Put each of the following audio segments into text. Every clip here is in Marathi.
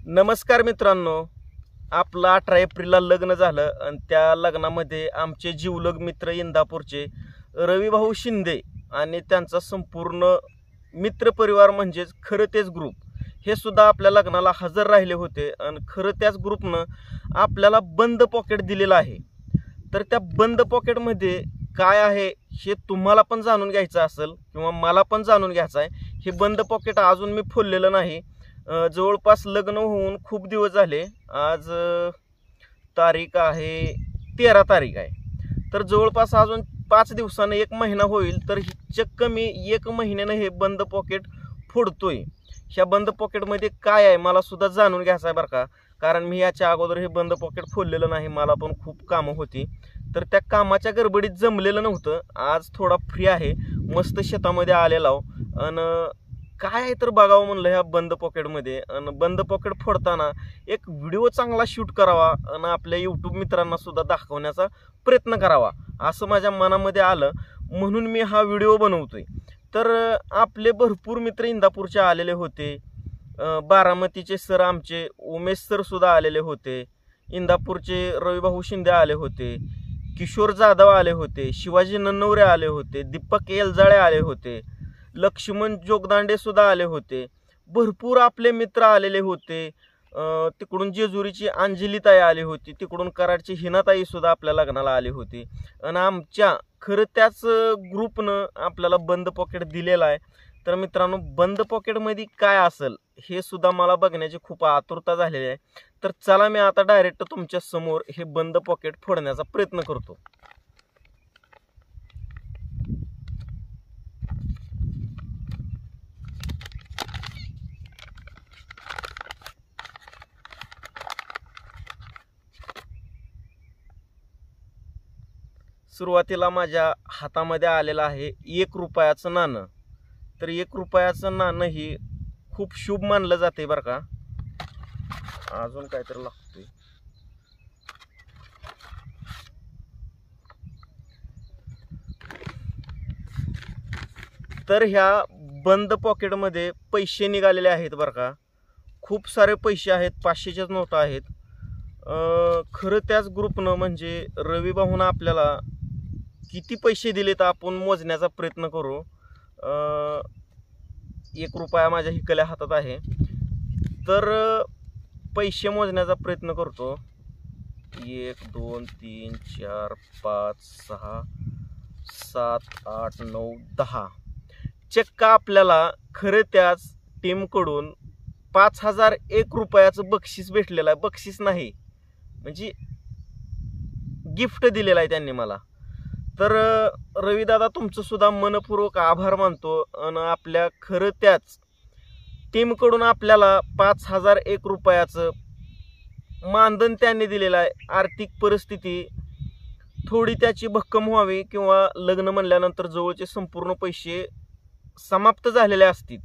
नमस्कार मित्रांनो, आपलं 18 एप्रिलला लग्न झालं आणि त्या लग्नामध्ये आमचे जीवलग मित्र इंदापूरचे रविभाऊ शिंदे आणि त्यांचा संपूर्ण मित्रपरिवार म्हणजेच खरं तेच ग्रुप हे सुद्धा आपल्या लग्नाला हजर राहिले होते आणि खरं त्याच ग्रुपनं आपल्याला बंद पॉकेट दिलेलं आहे। तर त्या बंद पॉकेटमध्ये काय आहे हे तुम्हाला पण जाणून घ्यायचं असेल किंवा मला पण जाणून घ्यायचं आहे। हे बंद पॉकेट अजून मी खोललेलं नाही। जवळपास लग्न होऊन खूप दिवस झाले। आज तारीख आहे 13 तारीख आहे। तर जवळपास अजून 5 दिवसांनी 1 महिना होईल। तर चक्क मी 1 महिन्याने हे बंद पॉकेट फोडतोय। ह्या बंद पॉकेटमध्ये काय आहे मला सुद्धा जाणून घ्यायचं आहे बरं का, कारण मी याच्या अगोदर हे बंद पॉकेट फोडलेलं नाही। मला पण खूप कामं होती, तर त्या कामाच्या गडबडीत जमलेलं नव्हतं। आज थोडा फ्री आहे, मस्त शेतामध्ये आलेला आणि काय आहे तर बघावं म्हणलं ह्या बंद पॉकेटमध्ये। आणि बंद पॉकेट फोडताना एक व्हिडिओ चांगला शूट करावा आणि आपल्या यूट्यूब मित्रांना सुद्धा दाखवण्याचा प्रयत्न करावा असं माझ्या मनामध्ये आलं, म्हणून मी हा व्हिडिओ बनवतोय। तर आपले भरपूर मित्र इंदापूरचे आलेले होते। बारामतीचे सर आमचे उमेश सर सुद्धा आलेले होते। इंदापूरचे रविभाऊ शिंदे आले होते, किशोर जाधव आले होते, शिवाजी नन्नवरे आले होते, दीपक एलजाळे आले होते, लक्ष्मण जोगदांडे सुद्धा आले होते। भरपूर आपले मित्र आलेले होते। तिकडून जेजुरीची अंजलीताई आली होती, तिकडून कराडची हिनाताई सुद्धा आपल्या लग्नाला आली होती। आणि आमच्या खरं त्याच ग्रुपनं आपल्याला बंद पॉकेट दिलेलं आहे। तर मित्रांनो, बंद पॉकेटमध्ये काय असेल हे सुद्धा मला बघण्याची खूप आतुरता झालेली आहे। तर चला मी आता डायरेक्ट तुमच्या समोर हे बंद पॉकेट फोडण्याचा प्रयत्न करतो। सुरुवातीला माझ्या हातामध्ये आलेलं आहे 1 रुपयाचं नाणं। तर 1 रुपयाचं नाणं ही खूप शुभ मानलं जाते बरं का। अजून काहीतरी लागतंय। तर ह्या बंद पॉकेटमध्ये पैसे निघालेले आहेत बरं का। खूप सारे पैसे आहेत, 500च्याच नोटा आहेत। खरं त्याच ग्रुपनं म्हणजे रविभाऊनं आपल्याला किती पैसे दिले तर आपण मोजण्याचा प्रयत्न करू। 1 रुपया माझ्या हिकल्या हातात आहे, तर पैसे मोजण्याचा प्रयत्न करतो। 1 2 3 4 5 6 7 8 9 10 चक्क आपल्याला खरं त्याच टीमकडून 5001 रुपयाचं बक्षीस भेटलेलं आहे। बक्षीस नाही म्हणजे गिफ्ट दिलेलं आहे त्यांनी मला। तर रविदादा तुमचं सुद्धा मनपूर्वक आभार मानतो। आणि आपल्या खरं त्याच टीमकडून आपल्याला 5001 रुपयाचं मानधन त्यांनी दिलेलं आहे। आर्थिक परिस्थिती थोडी त्याची भक्कम व्हावी किंवा लग्न म्हणल्यानंतर जवळचे संपूर्ण पैसे समाप्त झालेले असतील,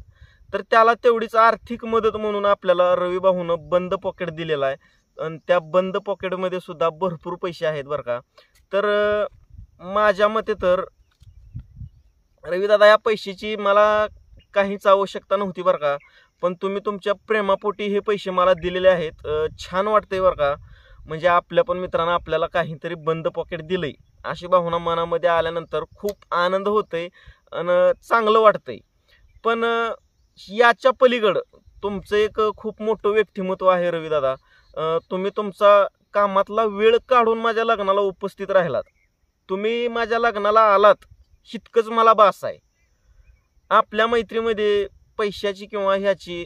तर त्याला तेवढीच आर्थिक मदत म्हणून आपल्याला रविभाऊनं बंद पॉकेट दिलेलं आहे। आणि त्या बंद पॉकेटमध्ये सुद्धा भरपूर पैसे आहेत बरं का। तर माझ्या मते तर रविदादा या पैशाची मला काहीच आवश्यकता नव्हती बरं का, पण तुम्ही तुमच्या प्रेमापोटी हे पैसे मला दिलेले आहेत। छान वाटतंय बरं का, म्हणजे आपल्या पण मित्रांना आपल्याला काहीतरी बंद पॉकेट दिलंय अशी भावना मनामध्ये आल्यानंतर खूप आनंद होतोय आणि चांगलं वाटतंय। पण याच्या पलीकडं तुमचं एक खूप मोठं व्यक्तिमत्व आहे रविदादा। तुम्ही तुमचा कामातला वेळ काढून माझ्या लग्नाला उपस्थित राहिलात, तुम्ही माझ्या लग्नाला आलात, इतकंच मला बास आहे। आपल्या मैत्रीमध्ये पैशाची किंवा ह्याची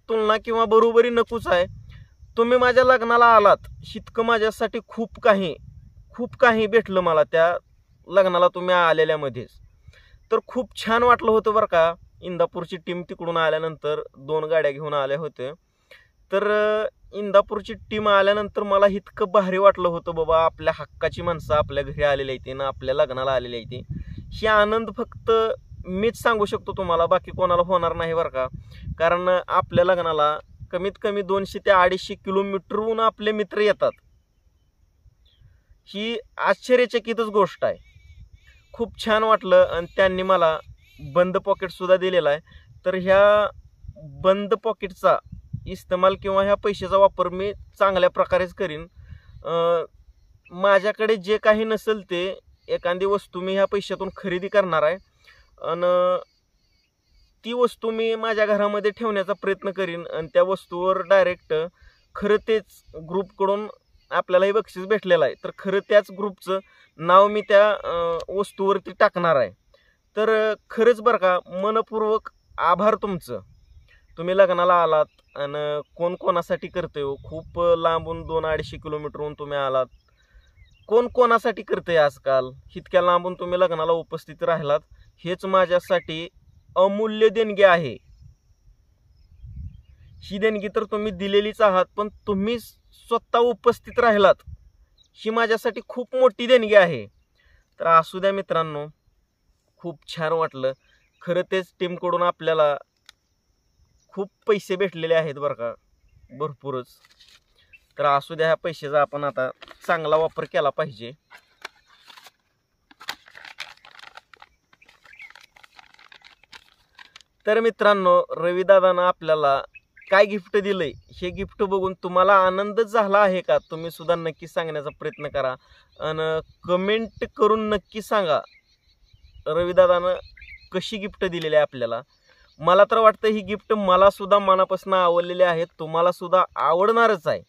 तुलना किंवा बरोबरी नकोच आहे। तुम्ही माझ्या लग्नाला आलात, इतकं माझ्यासाठी खूप काही भेटलं मला त्या लग्नाला तुम्ही आलेल्यामध्येच। तर खूप छान वाटलं होतं बरं का। इंदापूरची टीम तिकडून आल्यानंतर 2 गाड्या घेऊन आल्या होत्या। तर इंदापूरची टीम आल्यानंतर मला इतकं भारी वाटलं होतं, बाबा आपल्या हक्काची माणसं आपल्या घरी आलेली आहेत ना, आपल्या लग्नाला आलेली आहेत। ही आनंद फक्त मीच सांगू शकतो तुम्हाला, बाकी कोणाला होणार नाही बरं का। कारण आपल्या लग्नाला कमीत कमी 200 ते 250 किलोमीटरहून आपले मित्र येतात। ही आश्चर्यचकितच गोष्ट आहे। खूप छान वाटलं आणि त्यांनी मला बंद पॉकेट सुद्धा दिलेला आहे। तर ह्या बंद पॉकेटचा इस्तेमाल किंवा ह्या पैशाचा वापर मी चांगल्या प्रकारेच करीन. माझ्याकडे जे काही नसेल ते एखादी वस्तू मी ह्या पैशातून खरेदी करणार आहे आणि ती वस्तू मी माझ्या घरामध्ये ठेवण्याचा प्रयत्न करीन आणि त्या वस्तूवर डायरेक्ट खरं तेच ग्रुपकडून आपल्याला हे बक्षीस भेटलेलं आहे तर खरं त्याच ग्रुपचं नाव मी त्या वस्तूवरती टाकणार आहे. तर खरंच बरं का, मनपूर्वक आभार तुमचं. तुम्ही लग्नाला आलात आणि कोण कोणासाठी करतंय हो, खूप लांबून 200-250 किलोमीटरहून तुम्ही आलात. कोण कोणासाठी करतंय आजकाल, इतक्या लांबून तुम्ही लग्नाला उपस्थित राहिलात, हेच माझ्यासाठी अमूल्य देणगी आहे. ही देणगी तर तुम्ही दिलेलीच आहात, पण तुम्ही स्वतः उपस्थित राहिलात ही माझ्यासाठी खूप मोठी देणगी आहे. तर असू द्या मित्रांनो, खूप छान वाटलं. खरं तेच टीमकडून आपल्याला खूप पैसे भेटलेले आहेत बरं का, भरपूरच. तर असू द्या, ह्या पैशाचा आपण आता चांगला वापर केला पाहिजे. तर मित्रांनो, रविदादानं आपल्याला काय गिफ्ट दिलंय हे गिफ्ट बघून तुम्हाला आनंद झाला आहे का, तुम्ही सुद्धा नक्की सांगण्याचा प्रयत्न करा आणि कमेंट करून नक्की सांगा रविदादानं कशी गिफ्ट दिलेली आहे आपल्याला. मला तर वाटतं ही गिफ्ट मला सुद्धा मनापासून आवडलेली आहे, तुम्हाला सुद्धा आवडणारच आहे.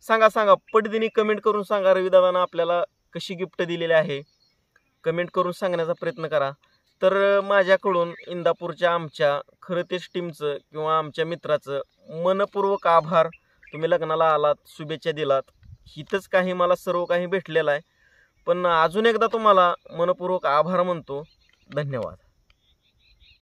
सांगा पटदिनी कमेंट करून सांगा रविदादानं आपल्याला कशी गिफ्ट दिलेली आहे, कमेंट करून सांगण्याचा प्रयत्न करा. तर माझ्याकडून इंदापूरच्या आमच्या खरं तेच टीमचं किंवा आमच्या मित्राचं मनपूर्वक आभार. तुम्ही लग्नाला आलात, शुभेच्छा दिलात, हिथंच काही मला सर्व काही भेटलेलं आहे. पण अजून एकदा तुम्हाला मनपूर्वक आभार म्हणतो. धन्यवाद.